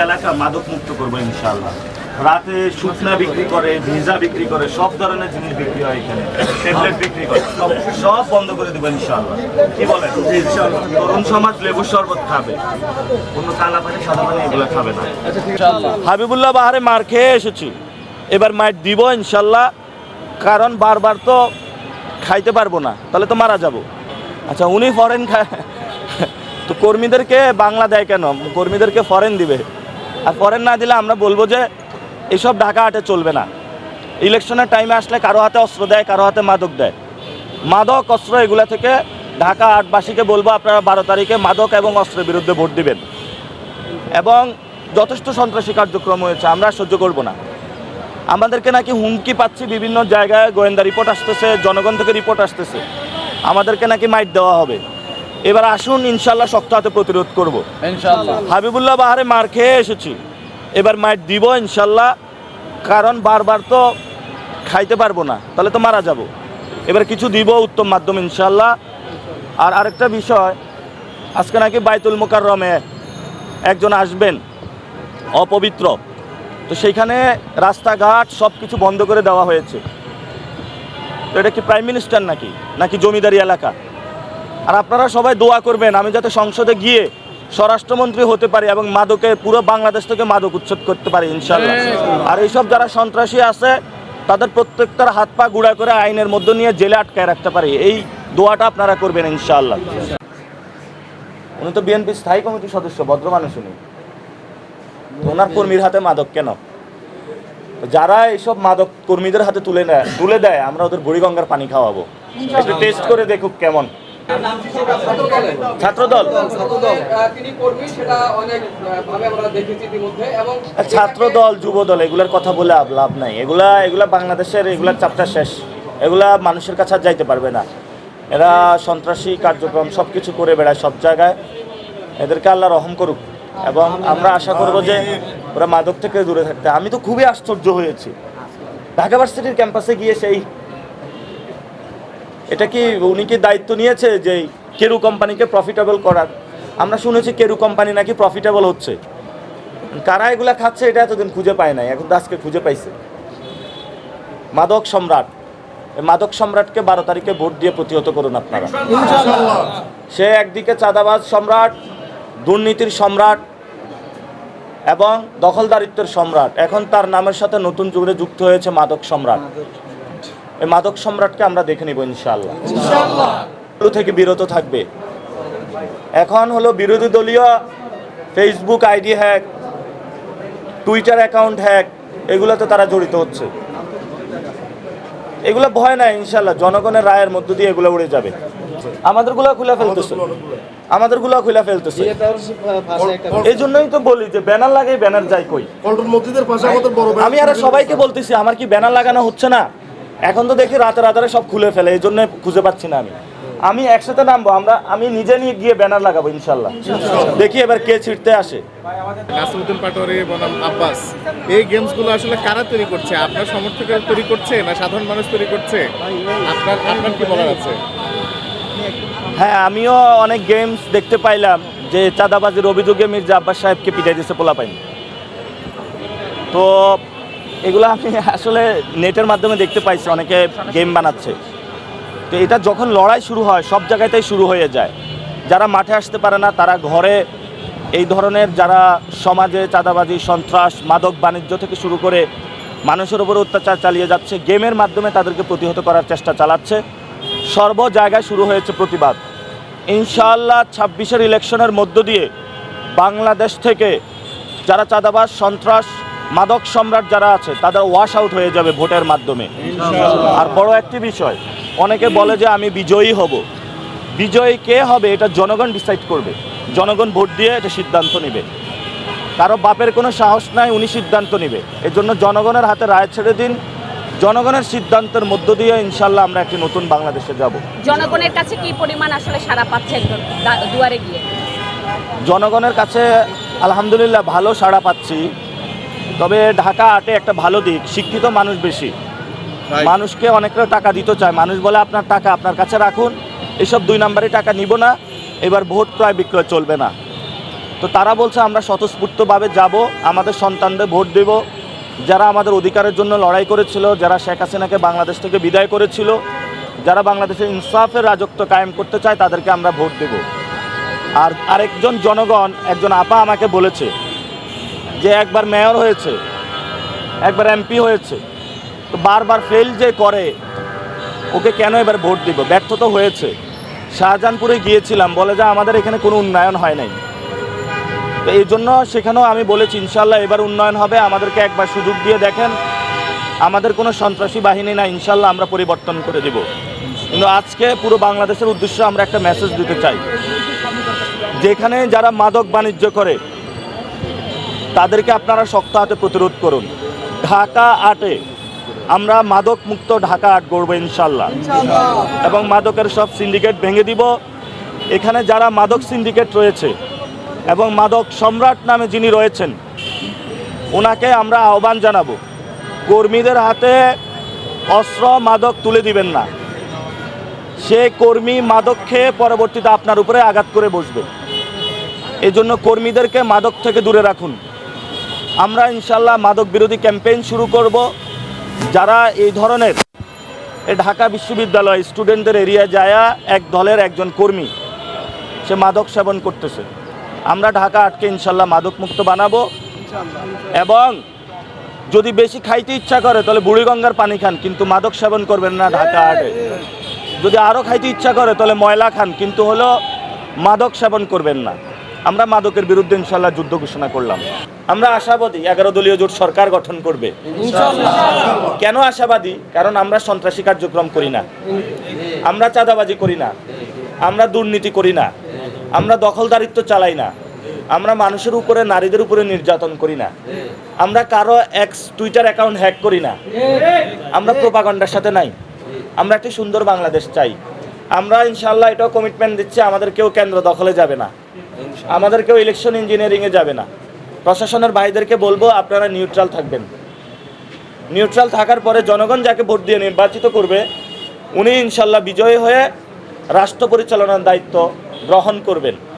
এলাকা মাদক মুক্ত করবো ইনশাআল্লাহ। রাতে শুকনা বিক্রি করে, ভিজা বিক্রি করে, সব ধরনের জিনিস বিক্রি হয় এখানে, ট্যাবলেট বিক্রি করে, সব বন্ধ করে দেবো ইনশাআল্লাহ। কি বলেন? তরুণ সমাজ লেবুর শরবত খাবে, কোনো কালা পানি সাদা পানি এগুলো খাবে না। হাবিবুল্লাহ বাহারে মার খেয়ে এসেছি, এবার মার দিব ইনশাআল্লাহ। কারণ বারবার তো খাইতে পারবো না, তাহলে তো মারা যাব। আচ্ছা, উনি ফরেন খায় তো কর্মীদেরকে বাংলা দেয় কেন? কর্মীদেরকে ফরেন দিবে। আর ফরেন না দিলে আমরা বলবো যে এইসব ঢাকা হাটে চলবে না। ইলেকশনের টাইমে আসলে কারো হাতে অস্ত্র দেয়, কারো হাতে মাদক দেয়। মাদক অস্ত্র এগুলা থেকে ঢাকা হাটবাসীকে বলবো আপনারা 12 তারিখে মাদক এবং অস্ত্রের বিরুদ্ধে ভোট দিবেন। এবং যথেষ্ট সন্ত্রাসী কার্যক্রম হয়েছে, আমরা সহ্য করব না। আমাদেরকে নাকি হুমকি পাচ্ছি, বিভিন্ন জায়গায় গোয়েন্দা রিপোর্ট আসতেছে, জনগণ থেকে রিপোর্ট আসতেছে, আমাদেরকে নাকি মাইট দেওয়া হবে। এবার আসুন ইনশাল্লাহ শক্ত হাতে প্রতিরোধ করব ইনশাল্লাহ। হাবিবুল্লাহ বাহারে মার খেয়ে এসেছি, এবার মাইট দিব ইনশাল্লাহ। কারণ বারবার তো খাইতে পারবো না, তাহলে তো মারা যাব। এবার কিছু দিব উত্তম মাধ্যম ইনশাল্লাহ। আর আরেকটা বিষয়, আজকে নাকি বাইতুল মুকাররমে একজন আসবেন অপবিত্র, তো সেইখানে রাস্তাঘাট সব কিছু বন্ধ করে দেওয়া হয়েছে। তো এটা কি প্রাইম মিনিস্টার নাকি জমিদারি এলাকা? আর আপনারা সবাই দোয়া করবেন আমি যাতে সংসদে গিয়ে স্বরাষ্ট্রমন্ত্রী হতে পারি এবং মাদকের পুরো বাংলাদেশ থেকে মাদক উচ্ছেদ করতে পারি ইনশাল্লাহ। আর এইসব যারা সন্ত্রাসী আছে তাদের প্রত্যেকটার হাত পা গুঁড়া করে আইনের মধ্যে নিয়ে জেলে আটকায় রাখতে পারি, এই দোয়াটা আপনারা করবেন ইনশাল্লাহ। উনি তো বিএনপি স্থায়ী কমিটির সদস্য, ভদ্র মানুষ উনি, ওনার কর্মীর হাতে মাদক কেন? যারা এইসব মাদক কর্মীদের হাতে তুলে দেয় আমরা ওদের বুড়িগঙ্গার পানি খাওয়াবো, একটু টেস্ট করে দেখুক কেমন। ছাত্রদল ছাত্রদল যুবদল এগুলার কথা বলে লাভ নাই। এগুলা বাংলাদেশের এগুলার চাপটা শেষ, এগুলা মানুষের কাছে আর যাইতে পারবে না। এরা সন্ত্রাসী কার্যক্রম সব কিছু করে বেড়ায় সব জায়গায়, এদেরকে আল্লাহ রহম করুক। এবং আমরা আশা করব যে ওরা মাদক থেকে দূরে থাকতে। আমি তো খুবই আশ্চর্য হয়েছি ঢাকা ভার্সিটির ক্যাম্পাসে গিয়ে, এটা কি উনি কি দায়িত্ব নিয়েছে যে কেরু কোম্পানিকে প্রফিটেবল করার? আমরা শুনেছি কেরু কোম্পানি নাকি প্রফিটেবল হচ্ছে। কারা এগুলা খাচ্ছে এটা এতদিন খুঁজে পায় নাই, এখন তো আজকে খুঁজে পাইছে। মাদক সম্রাট, মাদক সম্রাটকে 12 তারিখে ভোট দিয়ে প্রতিহত করুন আপনারা। সে একদিকে চাঁদাবাজ সম্রাট, দুর্নীতির সম্রাট এবং দখলদারিত্বের সম্রাট, এখন তার নামের সাথে নতুন যুগে যুক্ত হয়েছে মাদক সম্রাট। এই মাদক সম্রাটকে আমরা দেখে নিব ইনশাআল্লাহ। থেকে বিরত থাকবে। এখন হলো বিরোধী দলীয় Facebook ID hack, Twitter account hack, এগুলোতে তারা জড়িত হচ্ছে। এগুলো ভয় নাই ইনশাআল্লাহ, জনগণের রায়ের মধ্য দিয়ে এগুলো উড়ে যাবে। আমাদেরগুলো খুলে ফেলতেছে। এই জন্যই তো বলি যে ব্যানার লাগাই ব্যানার যাই কই। আমি আর সবাইকে বলতেছি আমার কি ব্যানার লাগানো হচ্ছে না? এখন তো দেখি রাতে সব খুলে ফেলে, এই জন্য খুঁজে পাচ্ছি না। আমি একসাথে নামবো, আমি নিজে নিয়ে গিয়ে ব্যানার লাগাবো ইনশাল্লাহ। দেখি এবার কে ছিটতে আসে। নাসিরউদ্দিন পাটোয়ারি বনাম আব্বাস, এই গেমসগুলো আসলে কারা তৈরি করছে? আপনার সমর্থকরা তৈরি করছে না সাধারণ মানুষ তৈরি করছে? আপনার কি বলার আছে? হ্যাঁ, আমিও অনেক গেমস দেখতে পাইলাম যে চাঁদাবাজির অভিযোগে মির্জা আব্বাস সাহেবকে পিটাই দিয়েছে পোলাপাইন। তো এগুলো আমি আসলে নেটের মাধ্যমে দেখতে পাইছি, অনেকে গেম বানাচ্ছে। তো এটা যখন লড়াই শুরু হয় সব জায়গাতেই শুরু হয়ে যায়। যারা মাঠে আসতে পারে না তারা ঘরে এই ধরনের যারা সমাজে চাঁদাবাজি, সন্ত্রাস, মাদক বাণিজ্য থেকে শুরু করে মানুষের উপর অত্যাচার চালিয়ে যাচ্ছে, গেমের মাধ্যমে তাদেরকে প্রতিহত করার চেষ্টা চালাচ্ছে। সর্ব জায়গায় শুরু হয়েছে প্রতিবাদ। ইনশাআল্লাহ 26-এর ইলেকশনের মধ্য দিয়ে বাংলাদেশ থেকে যারা চাঁদাবাজ, সন্ত্রাস, মাদক সম্রাট যারা আছে তাদের ওয়াশ আউট হয়ে যাবে ভোটের মাধ্যমে। আর বড় একটি বিষয়, অনেকে বলে যে আমি বিজয়ী হব। বিজয়ী কে হবে এটা জনগণ ডিসাইড করবে, জনগণ ভোট দিয়ে এটা সিদ্ধান্ত নেবে। কারো বাপের কোনো সাহস নাই, উনি সিদ্ধান্ত নেবে। এর জন্য জনগণের হাতে রায় ছেড়ে দিন। জনগণের সিদ্ধান্তের মধ্য দিয়ে ইনশাল্লাহ আমরা একটি নতুন বাংলাদেশে যাব। জনগণের কাছে কি পরিমাণ আসলে সাড়া পাচ্ছেন দুয়ারে গিয়ে? জনগণের কাছে আলহামদুলিল্লাহ ভালো সাড়া পাচ্ছি। তবে ঢাকা হাটে একটা ভালো দিক, শিক্ষিত মানুষ বেশি, মানুষকে অনেকটা টাকা দিতে চায়। মানুষ বলে আপনার টাকা আপনার কাছে রাখুন, এসব 2 নাম্বারি টাকা নিব না, এবার ভোট ক্রয় বিক্রয় চলবে না। তো তারা বলছে আমরা স্বতঃস্ফূর্তভাবে যাব, আমাদের সন্তানদের ভোট দেব, যারা আমাদের অধিকারের জন্য লড়াই করেছিল, যারা শেখ হাসিনাকে বাংলাদেশ থেকে বিদায় করেছিল, যারা বাংলাদেশে ইনসাফের রাজত্ব কায়েম করতে চায় তাদেরকে আমরা ভোট দেব। আর আরেকজন জনগণ, একজন আপা আমাকে বলেছে যে একবার মেয়র হয়েছে, একবার এমপি হয়েছে, তো বারবার ফেল যে করে, ওকে কেন এবার ভোট দিব? ব্যর্থ তো হয়েছে। শাহজাহানপুরে গিয়েছিলাম, বলে যে আমাদের এখানে কোনো উন্নয়ন হয় নাই। তো এই জন্য সেখানেও আমি বলেছি ইনশাল্লাহ এবার উন্নয়ন হবে, আমাদেরকে একবার সুযোগ দিয়ে দেখেন, আমাদের কোনো সন্ত্রাসী বাহিনী না, ইনশাল্লাহ আমরা পরিবর্তন করে দেব। কিন্তু আজকে পুরো বাংলাদেশের উদ্দেশ্যে আমরা একটা মেসেজ দিতে চাই, যেখানে যারা মাদক বাণিজ্য করে তাদেরকে আপনারা শক্ত হাতে প্রতিরোধ করুন। ঢাকা 8-এ আমরা মাদক মুক্ত ঢাকা 8 গড়ব ইনশাল্লাহ, এবং মাদকের সব সিন্ডিকেট ভেঙে দিব। এখানে যারা মাদক সিন্ডিকেট রয়েছে এবং মাদক সম্রাট নামে যিনি রয়েছেন, ওনাকে আমরা আহ্বান জানাবো, কর্মীদের হাতে অস্ত্র মাদক তুলে দিবেন না। সে কর্মী মাদক খেয়ে পরবর্তীতে আপনার উপরে আঘাত করে বসবে। এই জন্য কর্মীদেরকে মাদক থেকে দূরে রাখুন। আমরা ইনশাল্লাহ মাদক বিরোধী ক্যাম্পেইন শুরু করব। যারা এই ধরনের ঢাকা বিশ্ববিদ্যালয় স্টুডেন্টদের এরিয়া যায়, এক দলের একজন কর্মী সে মাদক সেবন করতেছে, আমরা ঢাকা 8-কে ইনশাল্লাহ মাদক মুক্ত বানাবো। এবং যদি বেশি খাইতে ইচ্ছা করে তাহলে বুড়িগঙ্গার পানি খান, কিন্তু মাদক সেবন করবেন না ঢাকা 8-এ। যদি আরও খাইতে ইচ্ছা করে তাহলে ময়লা খান, কিন্তু হলো মাদক সেবন করবেন না। আমরা মাদকের বিরুদ্ধে ইনশাল্লাহ যুদ্ধ ঘোষণা করলাম। আমরা আশাবাদী 11 দলীয় জোট সরকার গঠন করবে। কেন আশাবাদী? কারণ আমরা সন্ত্রাসী কার্যক্রম করি না, আমরা চাঁদাবাজি করি না, আমরা দুর্নীতি করি না, আমরা দখলদারিত্ব চালাই না, আমরা মানুষের উপরে, নারীদের উপরে নির্যাতন করি না, আমরা কারো টুইটার অ্যাকাউন্ট হ্যাক করি না, আমরা প্রোপাগান্ডার সাথে নাই। আমরা একটি সুন্দর বাংলাদেশ চাই। আমরা ইনশাল্লাহ এটাও কমিটমেন্ট দিচ্ছি, আমাদের কেউ কেন্দ্র দখলে যাবে না, আমাদের কেউ ইলেকশন ইঞ্জিনিয়ারিংয়ে যাবে না। প্রশাসনের ভাইদেরকে বলবো আপনারা নিউট্রাল থাকবেন। নিউট্রাল থাকার পরে জনগণ যাকে ভোট দিয়ে নির্বাচিত করবে, উনি ইনশাল্লাহ বিজয়ী হয়ে রাষ্ট্র পরিচালনার দায়িত্ব গ্রহণ করবেন।